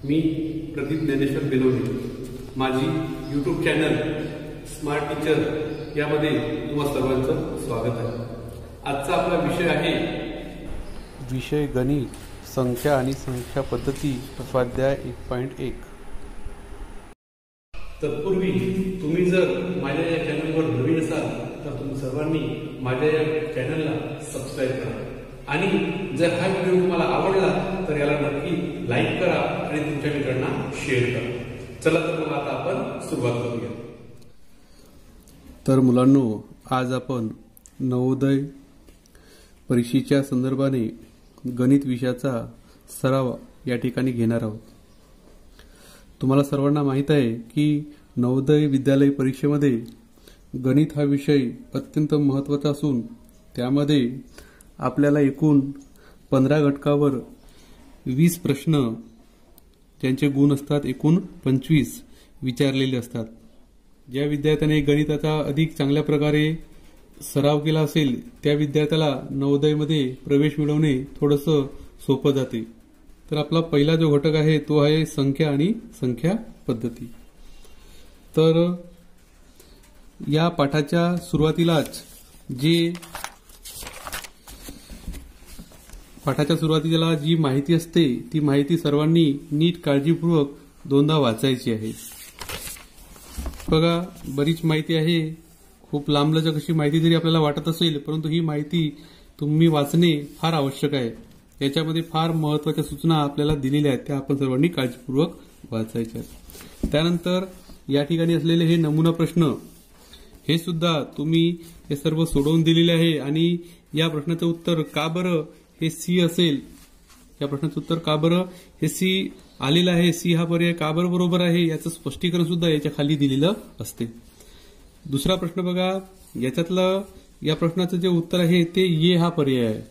मी प्रदीप ज्ञानेश्वर बेलवणे, माझी YouTube channel smart teacher यामध्ये तुम्हा सर्वांचं स्वागत आहे। आजचा आपला विषय आहे विषय गणित, संख्या आणि संख्या पद्धती, स्वाध्याय 1.1। तत्पूर्वी तुम्ही जर माझ्या या चॅनलवर नवीन असाल तर तुम्ही सर्वांनी माझ्या या चॅनलला सबस्क्राईब करा आणि जर हा व्हिडिओ तुम्हाला आवडला तर याला नक्की लाईक करा आणि तुमच्या मित्रांना शेअर करा। चला तर मग आता आपण सुरुवात करूया। तर मुलांनो, आज आपण नवोदय परीक्षेच्या संदर्भाने गणित विषयाचा सराव या ठिकाणी घेणार आहोत। तुम्हाला सर्वांना माहित आहे की नवोदय विद्यालय परीक्षेमध्ये गणित हा विषय अत्यंत महत्त्वाचा असून त्यामध्ये आपल्याला एकूण 15 घटकावर 20 प्रश्न ज्यांचे गुण असतात एकूण 25 विचारलेले असतात। ज्या विद्यार्थ्याने गणिताचा अधिक चांगल्या प्रकारे सराव केला असेल त्या विद्यार्थ्याला नवोदयमध्ये प्रवेश मिळवणे थोडंसं सोपं जाते। तर आपला पहिला जो घटक आहे तो आहे संख्या आणि संख्या पद्धती। तर या पाठाच्या सुरुवातीलाच जी माहिती असते ती माहिती सर्वांनी नीट काळजीपूर्वक दोनदा वाचायची आहे। बघा, बरीच माहिती आहे, खूप लांबलचक अशी माहिती जरी आपल्याला वाटत असेल परंतु ही माहिती तुम्ही वाचणे फार आवश्यक आहे। याच्यामध्ये फार महत्त्वाच्या सूचना आपल्याला दिलेल्या आहेत, त्या आपण सर्वांनी काळजीपूर्वक वाचायच्या आहेत। त्यानंतर या ठिकाणी असलेले हे नमुना प्रश्न हे सुद्धा तुम्ही हे सर्व सोडवून दिलेले आहे आणि या प्रश्नाचं उत्तर का बरं हे सी असेल, या प्रश्नाचं उत्तर का बरं हे सी आलेलं आहे, सी हा पर्याय का बरं बरोबर आहे याचं स्पष्टीकरण सुद्धा याच्या खाली दिलेलं असते। दुसरा प्रश्न बघा, याच्यातलं या प्रश्नाचं जे उत्तर आहे ते ये हा पर्याय आहे।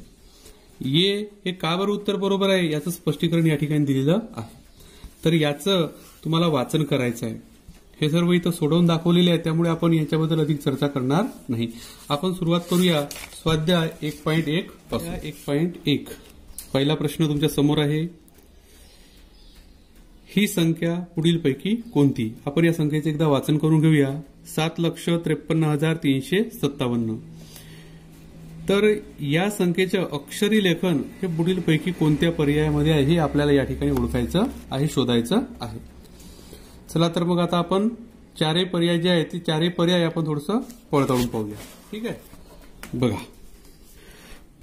ये हे का बरं उत्तर बरोबर आहे याचं स्पष्टीकरण या ठिकाणी दिलेलं आहे। तर याचं तुम्हाला वाचन करायचं आहे। हे सर्व इथं सोडवून दाखवलेले आहे, त्यामुळे आपण याच्याबद्दल अधिक चर्चा करणार नाही। आपण सुरुवात करूया स्वाध्याय 1.1 पासून। 1.1 पहिला प्रश्न तुमच्या समोर आहे, ही संख्या पुढीलपैकी कोणती? आपण या संख्येचे एकदा वाचन करून घेऊया। 7,53,357। तर या संख्येचे अक्षरी लेखन हे पुढीलपैकी कोणत्या पर्यायामध्ये आहे हे आपल्याला या ठिकाणी ओळखायचं आहे, शोधायचं आहे। चला तर मग आता आपण चारही पर्याय जे आहेत ते चारही पर्याय आपण थोडंसं पडताळून पाहूया। ठीक आहे, बघा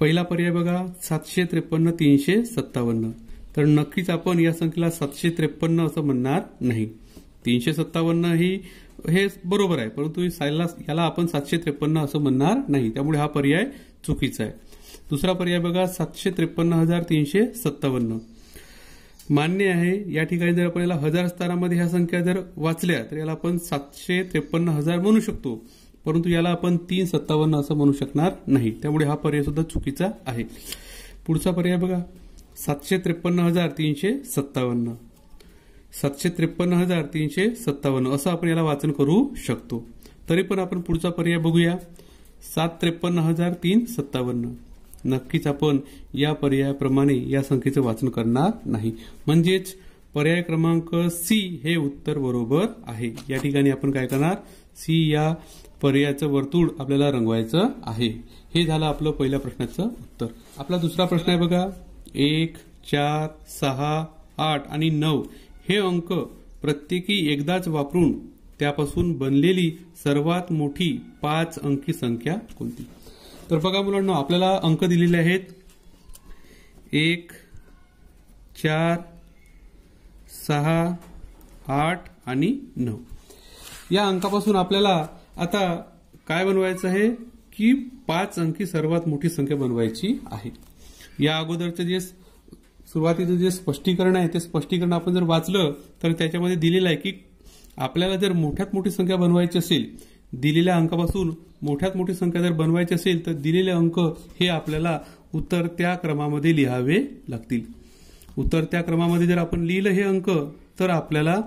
पहिला पर्याय बघा 753,357। तर नक्कीच आपण या संख्येला 753 असं म्हणणार नाही। 357 हे बरोबर आहे परंतु याला आपण 753 असं म्हणणार नाही, त्यामुळे हा पर्याय चुकीचा आहे। दुसरा पर्याय बघा 753,357 मान्य आहे। या ठिकाणी जर आपण याला हजार स्थानामध्ये ह्या संख्या जर वाचल्या तर याला आपण 753,000 म्हणू शकतो, परंतु याला आपण 357 असं म्हणू शकणार नाही, त्यामुळे हा पर्याय सुद्धा चुकीचा आहे। पुढचा पर्याय बघा 753,357 753,357 असं आपण याला वाचन करू शकतो। तरी पण आपण पुढचा पर्याय बघूया 753,357। नक्कीच आपण या पर्यायाप्रमाणे या संख्येचं वाचन करणार नाही, म्हणजेच पर्याय क्रमांक सी हे उत्तर बरोबर आहे। या ठिकाणी आपण काय करणार, सी या पर्यायाचं वर्तुळ आपल्याला रंगवायचं आहे। हे झालं आपलं पहिल्या प्रश्नाचं उत्तर। आपला दुसरा प्रश्न आहे बघा 1, 4, 6, 8 आणि 9 हे अंक प्रत्येकी एकदाच वापरून त्यापासून बनलेली सर्वात मोठी 5 अंकी संख्या कोणती? तर बघा मुलांना, आपल्याला अंक दिलेले आहेत 1, 4, 6, 8 आणि 9। या अंकापासून आपल्याला आता काय बनवायचं आहे की 5 अंकी सर्वात मोठी संख्या बनवायची आहे। या अगोदरचं जे सुरुवातीचं जे स्पष्टीकरण आहे ते स्पष्टीकरण आपण जर वाचलं तर त्याच्यामध्ये दिलेलं आहे की आपल्याला जर मोठ्यात मोठी संख्या बनवायची असेल, दिलेल्या अंकापासून मोठ्यात मोठी संख्या जर बनवायची असेल तर दिलेले अंक हे आपल्याला उतरत्या क्रमामध्ये लिहावे लागतील। उतरत्या क्रमामध्ये जर आपण लिहिलं हे अंक तर आपल्याला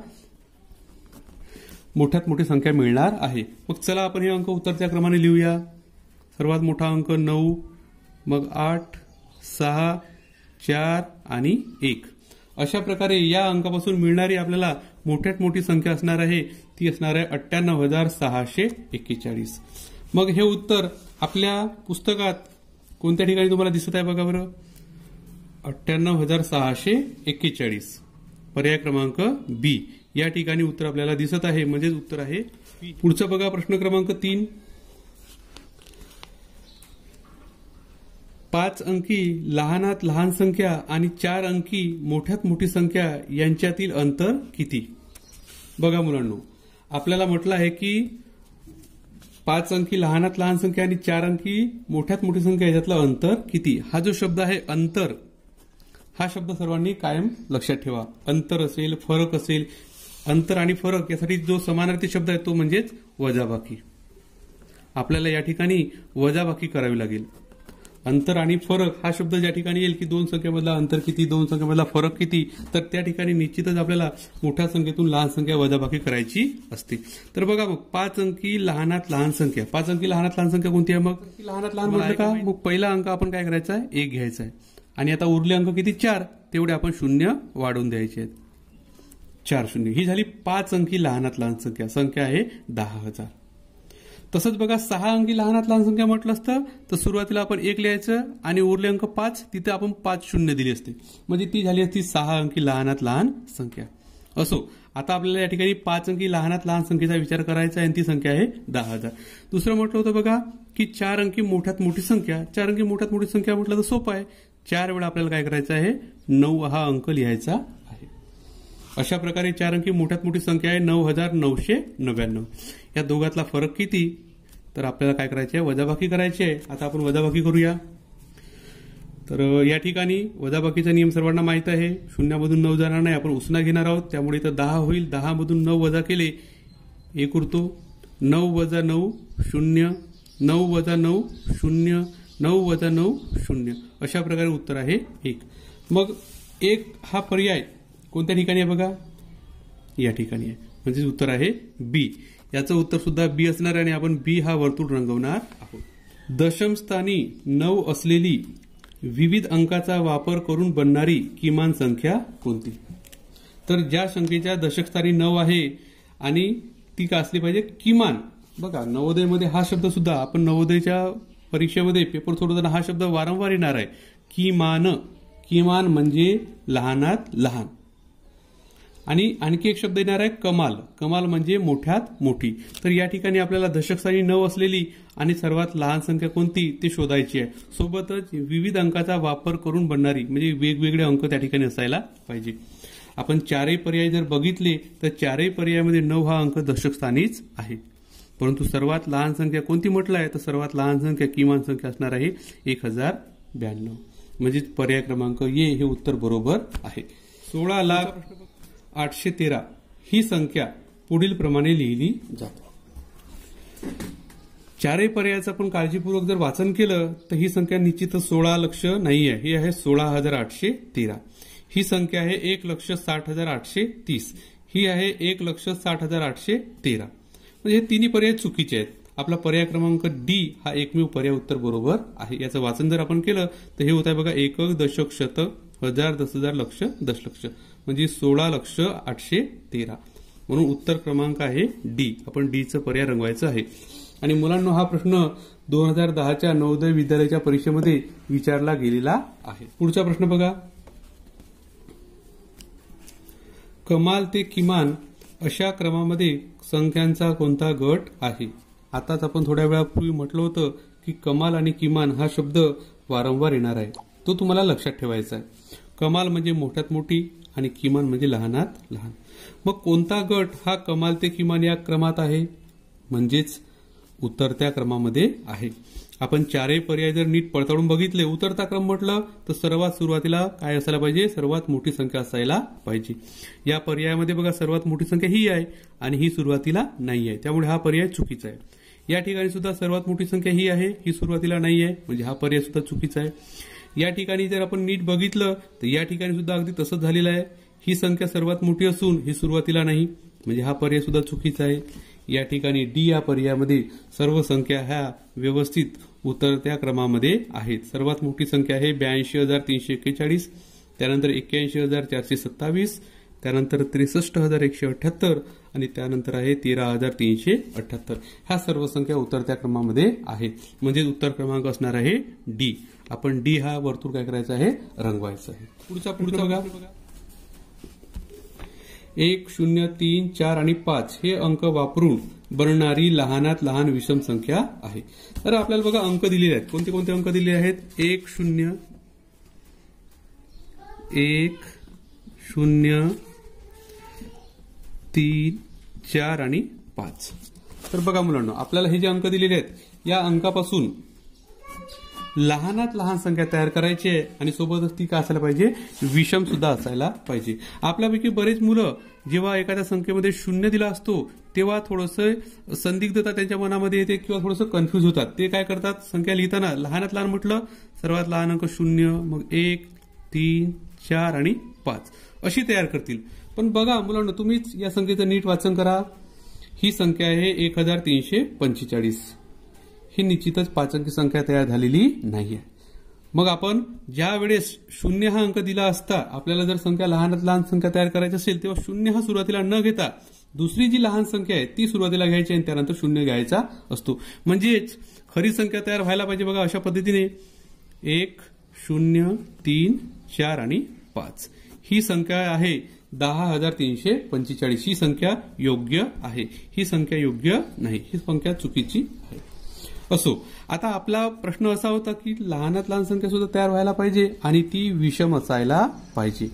मोठ्यात मोठी संख्या मिळणार आहे। मग चला आपण हे अंक उतरत्या क्रमाने लिहूया। सर्वात मोठा अंक 9, मग 8, 6, 4 आणि 1 अशा प्रकारे या अंकापासून मिळणारी आपल्याला मोठ्यात मोठी संख्या असणार आहे ती असणार आहे 98,641. मग हे उत्तर आपल्या पुस्तकात कोणत्या ठिकाणी तुम्हाला दिसत आहे बघा बरं. 98,641 पर्याय क्रमांक बी या ठिकाणी उत्तर आपल्याला दिसत आहे, म्हणजेच उत्तर आहे. पुढचं बघा प्रश्न क्रमांक 3. 5 अंकी लहानात लहान संख्या आणि 4 अंकी मोठ्यात मोठी संख्या यांच्यातील अंतर किती. बघा मुलांनो, आपल्याला म्हटलं आहे की 5 अंकी लहानात लहान संख्या आणि 4 अंकी मोठ्यात मोठी संख्या याच्यातलं अंतर किती. हा जो शब्द आहे अंतर, हा शब्द सर्वांनी कायम लक्षात ठेवा. अंतर असेल, फरक असेल, अंतर आणि फरक यासाठी जो समानार्थी शब्द आहे तो म्हणजेच वजाबाकी. आपल्याला या ठिकाणी वजाबाकी करावी लागेल. अंतर आणि फरक हा शब्द ज्या ठिकाणी येईल की दोन संख्येमधला अंतर किती, दोन संख्येमधला फरक किती, तर त्या ठिकाणी निश्चितच आपल्याला मोठ्या संख्येतून लहान संख्या वजाबाकी करायची असते. तर बघा मग 5 अंकी लहानात लहान संख्या, 5 अंकी लहानात लहान संख्या कोणती आहे. मग लहानात लहान म्हटलं का, मग पहिला अंक आपण काय करायचा आहे, 1 घ्यायचा आहे. आणि आता उरले अंक किती, 4, तेवढे आपण शून्य वाढवून द्यायचे आहेत. 4 शून्य ही झाली 5 अंकी लहानात लहान संख्या. संख्या आहे 10,000. तसंच बघा 6 अंकी लहानात लहान संख्या म्हटलं असतं तर सुरुवातीला आपण 1 लिहायचं आणि उरले अंक 5, तिथे आपण 5 शून्य दिली असते, म्हणजे ती झाली असती 6 अंकी लहानात लहान संख्या. असो, आता आपल्याला या ठिकाणी 5 अंकी लहानात लहान संख्येचा विचार करायचा आहे आणि ती संख्या आहे 10,000. दुसरं म्हटलं होतं बघा की 4 अंकी मोठ्यात मोठी संख्या. 4 अंकी मोठ्यात मोठी संख्या म्हटलं तर सोपं आहे. 4 वेळा आपल्याला काय करायचं आहे, 9 हा अंक लिहायचा आहे. अशा प्रकारे 4 अंकी मोठ्यात मोठी संख्या आहे 9,999. या दोघातला फरक किती, तर आपल्याला काय करायचे आहे, वजाबाकी करायची आहे. आता आपण वजाबाकी करूया. तर या ठिकाणी वजाबाकीचा नियम सर्वांना माहित आहे. शून्यामधून 9 जाणार नाही, आपण उसना घेणार आहोत, त्यामुळे इथं 10 होईल. 10 मधून 9 वजा केले 1 उरतो. 9 वजा 9 0, 9 वजा 9 0, 9 वजा 9 0. अशा प्रकारे उत्तर आहे 1. मग 1 हा पर्याय कोणत्या ठिकाणी आहे बघा, या ठिकाणी आहे, म्हणजे उत्तर आहे बी. याचं उत्तर सुद्धा बी असणार आहे आणि आपण बी हा वर्तुळ रंगवणार आहोत. दशमस्थानी 9 असलेली विविध अंकाचा वापर करून बनणारी किमान संख्या कोणती. तर ज्या संख्येच्या दशकस्थानी 9 आहे आणि ती का असली पाहिजे किमान. बघा नवोदयमध्ये हा शब्द सुद्धा आपण नवोदयच्या परीक्षेमध्ये पेपर सोडवताना हा शब्द वारंवार येणार आहे. किमान, किमान म्हणजे लहानात लहान. आणि आणखी एक शब्द येणार आहे कमाल. कमाल म्हणजे मोठ्यात मोठी. तर या ठिकाणी आपल्याला दशकस्थानी 9 असलेली आणि सर्वात लहान संख्या कोणती ते शोधायची आहे. सोबतच विविध अंकाचा वापर करून बनणारी, म्हणजे वेगवेगळे अंक त्या ठिकाणी असायला पाहिजे. आपण 4ही पर्याय जर बघितले तर 4ही पर्यायामध्ये 9 हा अंक दशकस्थानीच आहे. परंतु सर्वात लहान संख्या कोणती म्हटलं आहे, तर सर्वात लहान संख्या किमान संख्या असणार आहे 1092. म्हणजे पर्याय क्रमांक ए हे उत्तर बरोबर आहे. 16,0813 ही संख्या पुढील प्रमाणे लिहिली जाते. 4ही पर्यायाचं आपण काळजीपूर्वक जर वाचन केलं तर ही संख्या निश्चितच 16 लक्ष नाही आहे, ही आहे 16,813. ही संख्या आहे 1,60,830. ही आहे 1,60,813. म्हणजे हे तिन्ही पर्याय चुकीचे आहेत. आपला पर्याय क्रमांक डी हा एकमेव पर्याय उत्तर बरोबर आहे. याचं वाचन जर आपण केलं तर हे होत आहे बघा, एकक, दशक, शतक, हजार, 10,000, लक्ष, दशलक्ष, म्हणजे 16,813. म्हणून उत्तर क्रमांक आहे डी. आपण डीचं पर्याय रंगवायचं आहे. आणि मुलांना हा प्रश्न 2010च्या नवोदय विद्यालयाच्या परीक्षेमध्ये विचारला गेलेला आहे. पुढचा प्रश्न बघा, कमाल ते किमान अशा क्रमामध्ये संख्यांचा कोणता गट आहे. आताच आपण थोड्या वेळापूर्वी म्हटलं होतं की कमाल आणि किमान हा शब्द वारंवार येणार आहे, तो तुम्हाला लक्षात ठेवायचा आहे. कमाल म्हणजे मोठ्यात मोठी आणि किमान म्हणजे लहानात लहान. मग कोणता गट हा कमाल ते किमान या क्रमात आहे, म्हणजेच उतरत्या क्रमामध्ये आहे. आपण 4ही पर्याय जर नीट पडताळून बघितले, उतरता क्रम म्हटलं तर सर्वात सुरुवातीला काय असायला पाहिजे, सर्वात मोठी संख्या असायला पाहिजे. या पर्यायामध्ये बघा सर्वात मोठी संख्या ही आहे आणि ही सुरुवातीला नाही आहे, त्यामुळे हा पर्याय चुकीचा आहे. या ठिकाणी सुद्धा सर्वात मोठी संख्या ही आहे, ही सुरुवातीला नाही आहे, म्हणजे हा पर्याय सुद्धा चुकीचा आहे. या ठिकाणी जर आपण नीट बघितलं तर या ठिकाणी सुद्धा अगदी तसंच झालेलं आहे. ही संख्या सर्वात मोठी असून ही सुरुवातीला नाही, म्हणजे हा पर्याय सुद्धा चुकीचा आहे. या ठिकाणी डी या पर्यायामध्ये सर्व संख्या ह्या व्यवस्थित उतरत्या क्रमामध्ये आहेत. सर्वात मोठी संख्या आहे 82,341, त्यानंतर 81,427, त्यानंतर 63,178 आणि त्यानंतर आहे 13,378. ह्या सर्व संख्या उतरत्या क्रमामध्ये आहेत. म्हणजे उत्तर क्रमांक असणार आहे डी. आपण डी हा वर्तुळ काय करायचा आहे, रंगवायचा आहे. पुढचा बघा 1, 0, 3, 4 आणि 5 हे अंक वापरून बनणारी लहानात लहान विषम संख्या आहे. तर आपल्याला बघा अंक दिलेले आहेत. कोणते कोणते अंक दिलेले आहेत? 1, 0, 1, 0, 3, 4 आणि 5. तर बघा मुलांना, आपल्याला हे जे अंक दिलेले आहेत या अंकापासून लहानात लहान संख्या तयार करायची आहे आणि सोबतच ती काय असायला पाहिजे, विषम सुद्धा असायला पाहिजे. आपल्यापैकी बरेच मुलं जेव्हा एखाद्या संख्येमध्ये 0 दिला असतो तेव्हा थोडंसं संदिग्धता त्यांच्या मनामध्ये येते किंवा थोडंसं कन्फ्यूज होतात. ते काय करतात, संख्या लिहिताना लहानात लहान म्हटलं, सर्वात लहान अंक 0, मग 1, 3, 4 आणि 5 अशी तयार करतील. पण बघा मुलांना, तुम्हीच या संख्येचं नीट वाचन करा. ही संख्या आहे 1345. ही निश्चितच 5 अंकी संख्या तयार झालेली नाहीये. मग आपण ज्या वेळेस 0 हा अंक दिला असता, आपल्याला जर संख्या लहानात लहान संख्या तयार करायची असेल तेव्हा 0 हा सुरुवातीला न घेता दुसरी जी लहान संख्या आहे ती सुरुवातीला घ्यायची आणि त्यानंतर 0 घ्यायचा असतो. म्हणजेच खरी संख्या तयार व्हायला पाहिजे बघा अशा पद्धतीने 1, 0, 3, 4 आणि 5. ही संख्या आहे 10,345. ही संख्या योग्य आहे. ही संख्या योग्य नाही. ही संख्या चुकीची आहे. असो, आता आपला प्रश्न असा होता की लहानात लहान संख्या सुद्धा तयार व्हायला पाहिजे आणि ती विषम असायला पाहिजे.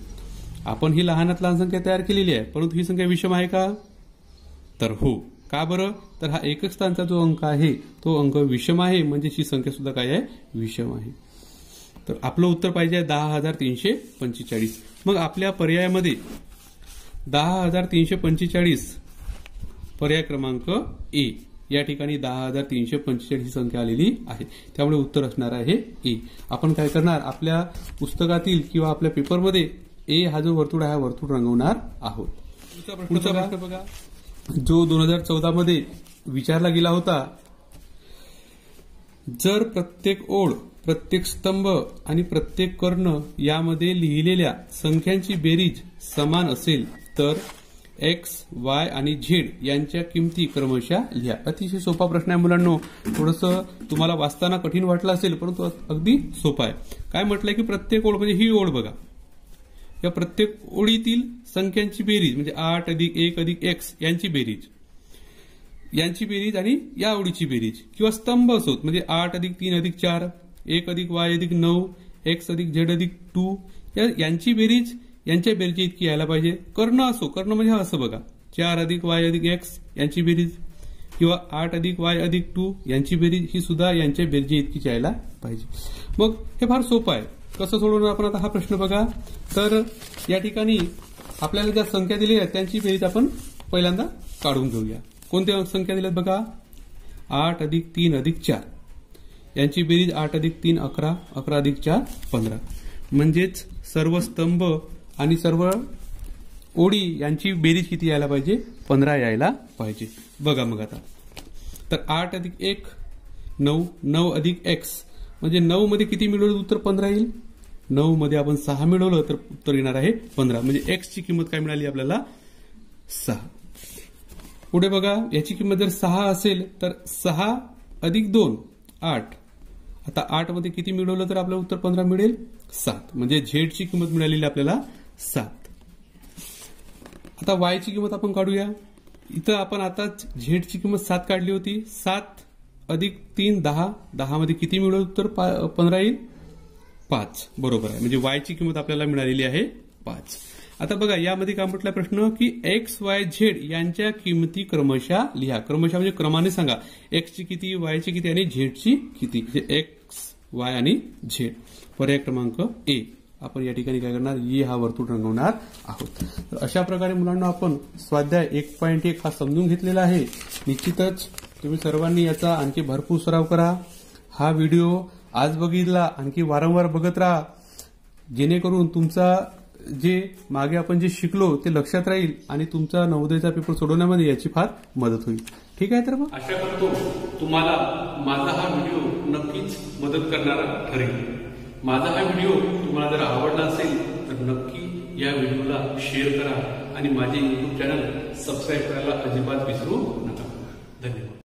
आपण ही लहानात लहान संख्या तयार केलेली आहे, परंतु ही संख्या विषम आहे का? तर हो. का बरं? तर हा एकक स्थानचा जो अंक आहे तो अंक विषम आहे. म्हणजे ही संख्या सुद्धा काय आहे, विषम आहे. तर आपलं उत्तर पाहिजे 10,345. मग आपल्या पर्यायामध्ये 10,345 पर्याय क्रमांक ए या ठिकाणी 10,345 ही संख्या आलेली आहे. त्यामुळे उत्तर असणार आहे ए. आपण काय करणार, आपल्या पुस्तकातील किंवा आपल्या पेपरमध्ये ए हा जो वर्तुळ आहे हा वर्तुळ रंगवणार आहोत. पुढचा प्रश्न बघा, जो 2014 मध्ये विचारला गेला होता. जर प्रत्येक ओळ, प्रत्येक स्तंभ आणि प्रत्येक कर्ण यामध्ये लिहिलेल्या संख्यांची बेरीज समान असेल तर एक्स, वाय आणि झेड यांच्या किमती क्रमशः लिहा. अतिशय सोपा प्रश्न आहे मुलांनो. थोडंसं तुम्हाला वाचताना कठीण वाटलं असेल, परंतु अगदी सोपा आहे. काय म्हटलंय की प्रत्येक ओळ, म्हणजे ही ओळ बघा, या प्रत्येक ओळीतील संख्यांची बेरीज म्हणजे 8 अधिक 1 अधिक एक्स यांची बेरीज आणि या ओळीची बेरीज, किंवा स्तंभ असोत म्हणजे 8 अधिक 3 अधिक 4, 1 अधिक वाय अधिक 9, एक्स अधिक झेड अधिक 2 यांची बेरीज यांच्या बेरजे इतकी यायला पाहिजे. कर्ण असो, कर्ण म्हणजे असं बघा, 4 अधिक वाय अधिक एक्स यांची बेरीज किंवा 8 अधिक वाय अधिक 2 यांची बेरीज ही सुद्धा यांच्या बेरजे इतकीच यायला पाहिजे. मग हे फार सोपं आहे. कसं सोडवणार आपण आता हा प्रश्न बघा. तर या ठिकाणी आपल्याला ज्या संख्या दिल्या आहेत त्यांची बेरीज आपण पहिल्यांदा काढून घेऊया. कोणत्या संख्या दिल्यात बघा, 8 अधिक 3 अधिक 4 यांची बेरीज 8 अधिक 3 11, 11 अधिक 4 15. म्हणजेच सर्व स्तंभ आणि सर्व ओळी यांची बेरीज किती यायला पाहिजे, 15 यायला पाहिजे. बघा मग आता, तर 8 अधिक 1 9, 9 अधिक एक्स म्हणजे 9 मध्ये किती मिळवलं उत्तर 15 येईल. 9 मध्ये आपण 6 मिळवलं तर उत्तर येणार आहे 15. म्हणजे एक्स ची किंमत काय मिळाली आपल्याला, 6. पुढे बघा, याची किंमत जर 6 असेल तर 6 अधिक 2 8. आता 8 मध्ये किती मिळवलं तर आपलं उत्तर 15 मिळेल, 7. म्हणजे झेड ची किंमत मिळालेली आपल्याला 7. आता वाय ची किंमत आपण काढूया. इथं आपण आता झेड ची किंमत 7 काढली होती. 7 अधिक 3 10, 10 मध्ये किती मिळवलं उत्तर 15 येईल, 5. बरोबर आहे. म्हणजे वाय ची किंमत आपल्याला मिळालेली आहे 5. आता बघा, यामध्ये काय म्हटलं प्रश्न की एक्स, वाय, झेड यांच्या किमती क्रमशः लिहा. क्रमशः म्हणजे क्रमाने सांगा, एक्स ची किती, वाय ची किती आणि झेड ची किती. म्हणजे एक्स, वाय आणि झेड. पर्याय क्रमांक ए. आपण या ठिकाणी काय करणार, ए हा वर्तुळ रंगवणार आहोत. तर अशा प्रकारे मुलांना आपण स्वाध्याय 1.1 हा समजून घेतलेला आहे. निश्चितच तुम्ही सर्वांनी याचा आणखी भरपूर सराव करा. हा व्हिडिओ आज बघितला, आणखी वारंवार बघत राहा, जेणेकरून तुमचा जे मागे आपण जे शिकलो ते लक्षात राहील आणि तुमचा नवोदयचा पेपर सोडवण्यामध्ये याची फार मदत होईल. ठीक आहे, तर मग आशा करतो तुम्हाला माझा हा व्हिडिओ नक्कीच मदत करणारा ठरेल. माझा हा व्हिडिओ तुम्हाला जर आवडला असेल तर नक्की या व्हिडिओला शेअर करा आणि माझे YouTube चॅनल सबस्क्राईब करायला अजिबात विसरू नका. धन्यवाद.